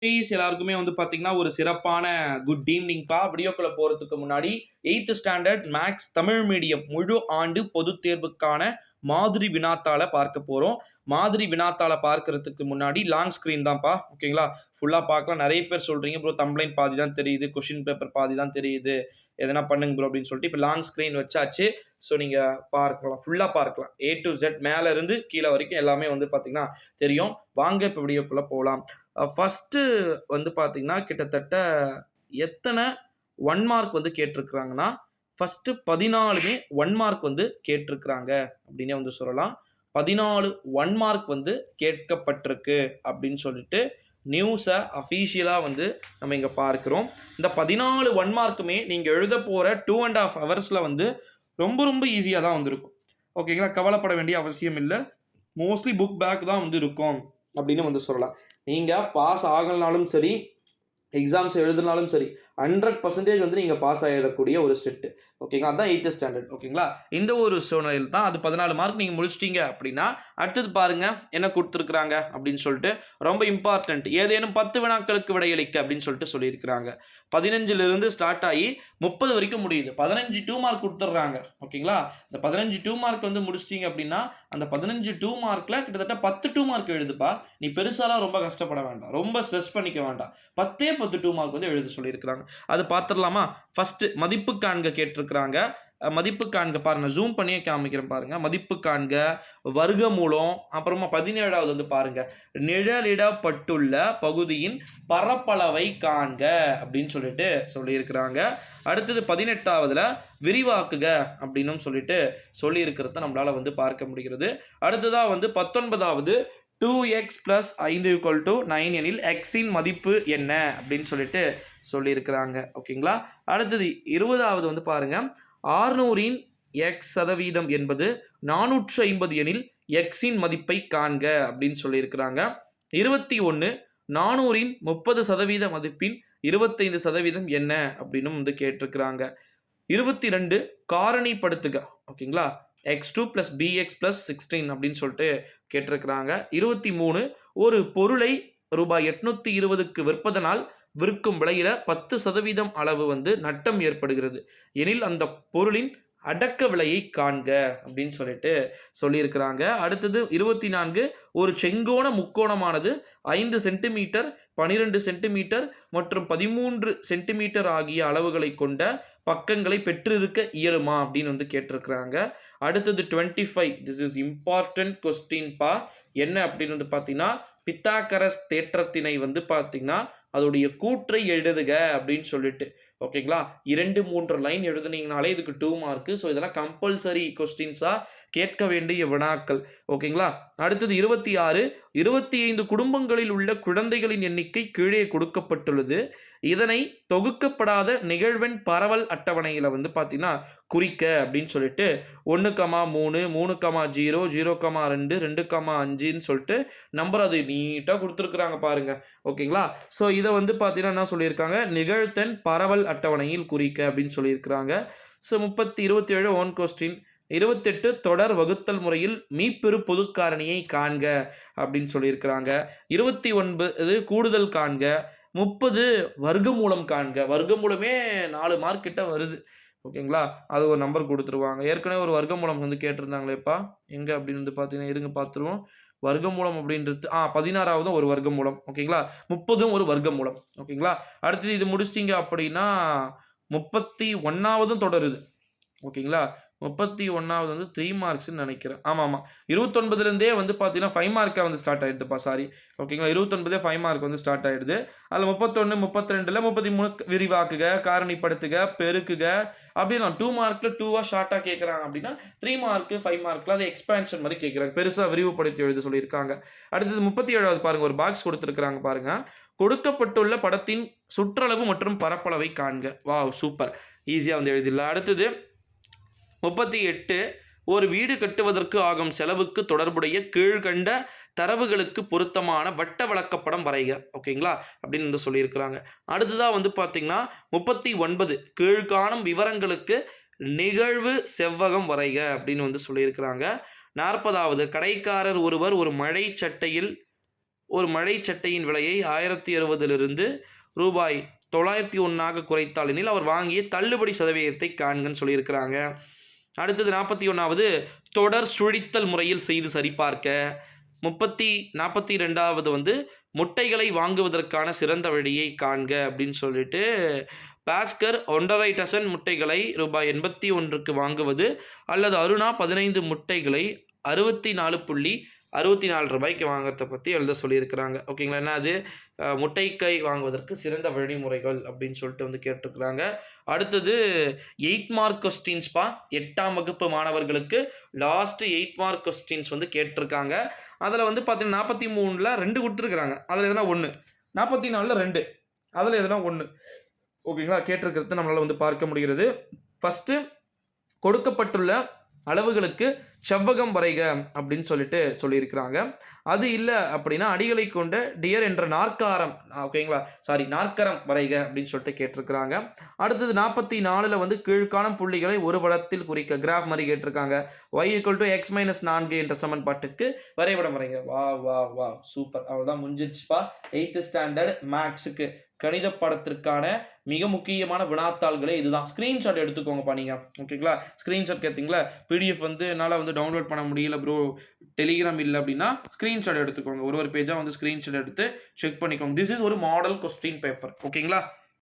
எல்லாருக்குமே வந்து பார்த்தீங்கன்னா, ஒரு சிறப்பான குட் ஈவ்னிங்ப்பா. வீடியோக்குள்ள போறதுக்கு முன்னாடி eighth standard maths Tamil medium முழு ஆண்டு பொதுத் தேர்வுக்கான மாதிரி வினாத்தாள பார்க்க போறோம். மாதிரி வினாத்தாள பார்க்கிறதுக்கு முன்னாடி லாங் ஸ்க்ரீன் தான்ப்பா. ஓகேங்களா? ஃபுல்லா பார்க்கலாம். நெறைய பேர் சொல்றீங்க, "ப்ரோ தம்ப்லைன் பாதி தான் தெரியுது. கொஸ்டின் பேப்பர் பாதி தான் தெரியுது. எதனா பண்ணுங்க ப்ரோ" அப்படின்னு சொல்லிட்டு இப்ப லாங் ஸ்க்ரீன் வச்சாச்சு. ஸோ நீங்க பார்க்கலாம். ஃபுல்லா பார்க்கலாம். ஏ டூ இசட் மேல இருந்து கீழ வரைக்கும் எல்லாமே வந்து பார்த்தீங்கன்னா தெரியும். வாங்க இப்ப வீடியோக்குள்ள போலாம். ஃபர்ஸ்ட்டு வந்து பார்த்தீங்கன்னா, கிட்டத்தட்ட எத்தன 1 மார்க் வந்து கேட்டிருக்கிறாங்கன்னா, ஃபர்ஸ்ட்டு 14மே 1 மார்க் வந்து கேட்டிருக்கிறாங்க அப்படின்னே வந்து சொல்லலாம். 14 1 மார்க் வந்து கேட்கப்பட்டிருக்கு அப்படின்னு சொல்லிட்டு நியூஸ அஃபிஷியலா வந்து நம்ம இங்க பார்க்கிறோம். இந்த 14 1 மார்க்குமே நீங்க எழுதப் போற 2 1/2 ஹவர்ஸ்ல வந்து ரொம்ப ரொம்ப ஈஸியா தான் வந்திருக்கும். ஓகேங்களா? கவலைப்பட வேண்டிய அவசியம் இல்ல. மோஸ்ட்லி புக் பேக் தான் வந்து இருக்கும் அப்படின்னு வந்து சொல்லலாம். நீங்க பாஸ் ஆகலனாலும் சரி, எக்ஸாம்ஸ் எழுதினாலும் சரி, 100% வந்து நீங்க பாஸ் ஆயிடக்கூடிய ஒரு ஸ்டெட். ஓகேங்களா? அதான் 8த் ஸ்டாண்டர்ட். ஓகேங்களா? இந்த ஒரு சூழ்நிலையில தான் அது 14 மார்க் நீங்க முடிச்சிட்டீங்க அப்படின்னா, அடுத்தது பாருங்க என்ன குடுத்திருக்கிறாங்க அப்படின்னு சொல்லிட்டு, ரொம்ப இம்பார்ட்டன்ட். ஏதேனும் 10 வினாக்களுக்கு விடையளிக்க அப்படின்னு சொல்லிட்டு சொல்லியிருக்கிறாங்க. 15லிருந்து ஸ்டார்ட் ஆகி 30 வரைக்கும் முடியுது. 15 2 மார்க் குடுத்துடுறாங்க. ஓகேங்களா? இந்த 15 2 மார்க் வந்து முடிச்சிட்டீங்க அப்படின்னா, அந்த 15 2 மார்க்ல கிட்டத்தட்ட 10 2 மார்க் எழுதுப்பா. நீ பெருசாலாம் ரொம்ப கஷ்டப்பட வேண்டாம். ரொம்ப ஸ்ட்ரெஸ் பண்ணிக்க வேண்டாம். 10 2 மார்க் வந்து எழுத சொல்லியிருக்கிறாங்க. அது பார்த்துடலாமா? ஃபர்ஸ்ட் மதிப்பு காண்க கேட்டிருக்கிறாங்க. மதிப்பு காண்க பாருங்க. ஜூம் பண்ணியே காமிக்கிறேன் பாருங்க. மதிப்பு காண்க, வர்க்கமூலம், அப்புறமா 17வது வந்து பாருங்க. நிழலிடப்பட்டுள்ள பகுதியின் பரப்பளவை காண்க அப்படின்னு சொல்லிட்டு சொல்லியிருக்கிறாங்க. அடுத்தது 18வதுல விரிவாக்குக அப்படின்னும் சொல்லிட்டு சொல்லியிருக்கிறத நம்மளால வந்து பார்க்க முடிகிறது. அடுத்ததா வந்து 19வது 2x + 5 = 9 எனில் x இன் மதிப்பு என்ன அப்படின்னு சொல்லிட்டு சொல்லியிருக்கிறாங்க. ஓகேங்களா? அடுத்தது 20வது வந்து பாருங்க. 600இன் x% என்பது 450 எனில் x இன் மதிப்பை காண்க அப்படின்னு சொல்லியிருக்கிறாங்க. 21 400இன் 30% மதிப்பின் 25% என்ன அப்படின்னும் வந்து கேட்டிருக்கிறாங்க. 22 காரணிப்படுத்துக. ஓகேங்களா? x2 + bx + 16 அப்படின்னு சொல்லிட்டு கேட்டிருக்கிறாங்க. 23 ஒரு பொருளை ரூபாய் 820க்கு விற்பதனால் விற்கும் விலையில 10% அளவு வந்து நட்டம் ஏற்படுகிறது எனில் அந்த பொருளின் அடக்க விலையை காண்க அப்படின்னு சொல்லிட்டு சொல்லியிருக்கிறாங்க. அடுத்தது 24 ஒரு செங்கோண முக்கோணமானது 5 சென்டிமீட்டர் 12 சென்டிமீட்டர் மற்றும் 13 சென்டிமீட்டர் ஆகிய அளவுகளை கொண்ட பக்கங்களை பெற்றிருக்க இயலுமா அப்படின்னு வந்து கேட்டிருக்கிறாங்க. அடுத்தது 25 திஸ் இஸ் இம்பார்ட்டன்ட் கொஸ்டின்பா. என்ன அப்படின்னு வந்து பார்த்தீங்கன்னா, பித்தாகரஸ் தேற்றத்தினை வந்து பார்த்தீங்கன்னா அதோடைய கூற்றை எழுதுக அப்படின்னு சொல்லிட்டு. ஓகேங்களா? 2 3 லைன் எழுதுனீங்கனாலே இதுக்கு 2 மார்க். ஸோ இதெல்லாம் கம்பல்சரி கொஸ்டின்ஸா கேட்க வேண்டிய வினாக்கள். ஓகேங்களா? அடுத்தது 26 25 குடும்பங்களில் உள்ள குழந்தைகளின் எண்ணிக்கை கீழே கொடுக்கப்பட்டுள்ளது. இதனை தொகுக்கப்படாத நிகழ்வெண் பரவல் அட்டவணையில வந்து பார்த்தீங்கன்னா குறிக்க அப்படின்னு சொல்லிட்டு 1, 3, 3, 0, 0, 2, 2, 5ன்னு சொல்லிட்டு நம்பர் அது நீட்டா குடுத்துருக்காங்க பாருங்க. ஓகேங்களா? ஸோ இத வந்து பார்த்தீங்கன்னா என்ன சொல்லியிருக்காங்க, நிகழ்த்தெண் பரவல் அட்டவணையில் குறிக்க அப்படின்னு சொல்லியிருக்கிறாங்க. So 27 1 question. 28 தொடர் வகுத்தல் முறையில் மீப்பெரு பொதுக்காரணியை காண்க அப்படின்னு சொல்லியிருக்கிறாங்க. 29 கூடுதல் காண்க. 30 வர்க்கமூலம் காண்க. வர்க்கமூலமே 4 மார்க் கிட்ட வருது. ஓகேங்களா? அது ஒரு நம்பர் குடுத்துருவாங்க. ஏற்கனவே ஒரு வர்க்கமூலம் வந்து கேட்டிருந்தாங்களேப்பா. எங்க அப்படின்னு வந்து பார்த்தீங்கன்னா, இருங்க பார்த்துருவோம். வர்க்கமூலம் அப்படின்றது 16வதும் ஒரு வர்க்கமூலம். ஓகேங்களா? 30ம் ஒரு வர்க்கமூலம். ஓகேங்களா? அடுத்தது இது முடிச்சிட்டீங்க அப்படின்னா 31வதும் தொடருது. ஓகேங்களா? 31வது வந்து 3 மார்க்ஸ்ன்னு நெனைக்கிறேன். ஆமாமா. 29லேருந்தே வந்து பார்த்தீங்கன்னா 5 மார்க்கா வந்து ஸ்டார்ட் ஆயிடுதுப்பா. சாரி. ஓகேங்களா? 29 5 மார்க் வந்து ஸ்டார்ட் ஆயிடுது. அதில 31, 32ல 33 விரிவாக்குக, காரணிப்படுத்துக, பெருக்குக அப்படின்னு 2 மார்க்ல 2வா ஷார்ட்டா கேட்குறாங்க அப்படின்னா 3 மார்க் 5 மார்க்ல அது எக்ஸ்பான்ஷன் மாரி கேட்குறாங்க. பெருசா விரிவுபடுத்தி எழுத சொல்லியிருக்காங்க. அடுத்தது 37வது பாருங்க ஒரு பாக்ஸ் குடுத்திருக்காங்க பாருங்க. கொடுக்கப்பட்டுள்ள படத்தின் சுற்றளவு மற்றும் பரப்பளவை காண்க. வாவ்! சூப்பர். ஈஸியா வந்து எழுதிடலாம். அடுத்தது 38 ஒரு வீடு கட்டுவதற்கு ஆகும் செலவுக்கு தொடர்புடைய கீழ்கண்ட தரவுகளுக்கு பொருத்தமான வட்ட விளக்கப்படம் வரைக. ஓகேங்களா? அப்படின்னு வந்து சொல்லியிருக்கிறாங்க. அடுத்ததாக வந்து பார்த்தீங்கன்னா 39 கீழ்காணும் விவரங்களுக்கு நிகழ்வு செவ்வகம் வரைக அப்படின்னு வந்து சொல்லியிருக்கிறாங்க. 40வது கடைக்காரர் ஒருவர் ஒரு மழை சட்டையில் ஒரு மழை சட்டையின் விலையை 1060 ரூபாய் 901 குறைத்தால் எனில் அவர் வாங்கிய தள்ளுபடி சதவீதத்தை காண்கன்னு சொல்லியிருக்கிறாங்க. அடுத்தது 41வது தொடர் சுழித்தல் முறையில் செய்து சரிபார்க்க. 42வது வந்து முட்டைகளை வாங்குவதற்கான சிறந்த வழியை காண்க அப்படின்னு சொல்லிட்டு பாஸ்கர் 1.5 டசன் முட்டைகளை ரூபாய் 81க்கு வாங்குவது அல்லது அருணா 15 முட்டைகளை 64.64 ரூபாய்க்கு வாங்குறத பற்றி எழுத சொல்லியிருக்கிறாங்க. ஓகேங்களா, என்ன அது முட்டைக்கை வாங்குவதற்கு சிறந்த வழிமுறைகள் அப்படின்னு சொல்லிட்டு வந்து கேட்டிருக்கிறாங்க. அடுத்தது 8 மார்க் கொஸ்டின்ஸ்பா, 8ஆம் வகுப்பு மாணவர்களுக்கு லாஸ்ட் 8 மார்க் கொஸ்டின்ஸ் வந்து கேட்டிருக்காங்க. அதில் வந்து பார்த்தீங்கன்னா 43ல் 2 கொடுத்துருக்குறாங்க. அதில் எதனா ஒன்று, 44ல் 2, அதில் எதனா ஒன்று. ஓகேங்களா, கேட்டிருக்கிறது நம்மளால் வந்து பார்க்க முடிகிறது. ஃபஸ்ட்டு கொடுக்கப்பட்டுள்ள அளவுகளுக்கு செவ்வகம் வரைக அப்படின்னு சொல்லிட்டு சொல்லியிருக்கிறாங்க. அது இல்லை அப்படின்னா அடிகளை கொண்ட டியர் என்ற நாற்காரம், ஓகேங்களா, நாற்கரம் வரைக அப்படின்னு சொல்லிட்டு கேட்டிருக்கிறாங்க. அடுத்தது 44ல் வந்து கீழ்காணும் புள்ளிகளை ஒரு படத்தில் குறிக்க கிராஃப் மாதிரி கேட்டிருக்காங்க. y = x - 4 என்ற சமன்பாட்டுக்கு வரைபடம் வரைங்க. வா வா வா சூப்பர், அவ்வளோதான் முடிஞ்சிருச்சுப்பா. 8th ஸ்டாண்டர்ட் மேக்ஸுக்கு கணித பாடத்திற்கான மிக முக்கியமான வினாத்தாள்களே இதுதான். ஸ்க்ரீன்ஷாட் எடுத்துக்கோங்கப்பா நீங்கள். ஓகேங்களா, ஸ்க்ரீன்ஷாட் கேட்டிங்களா, பிடிஎஃப் வந்து என்னால் வந்து டவுன்லோட் பண்ண முடியல ப்ரோ, டெலிகிராம் இல்லை அப்படின்னா ஸ்க்ரீன்ஷாட் எடுத்துக்கோங்க. ஒரு பேஜாக வந்து ஸ்க்ரீன்ஷாட் எடுத்து செக் பண்ணிக்கோங்க. திஸ் இஸ் ஒரு மாடல் கொஸ்டின் பேப்பர். ஓகேங்களா.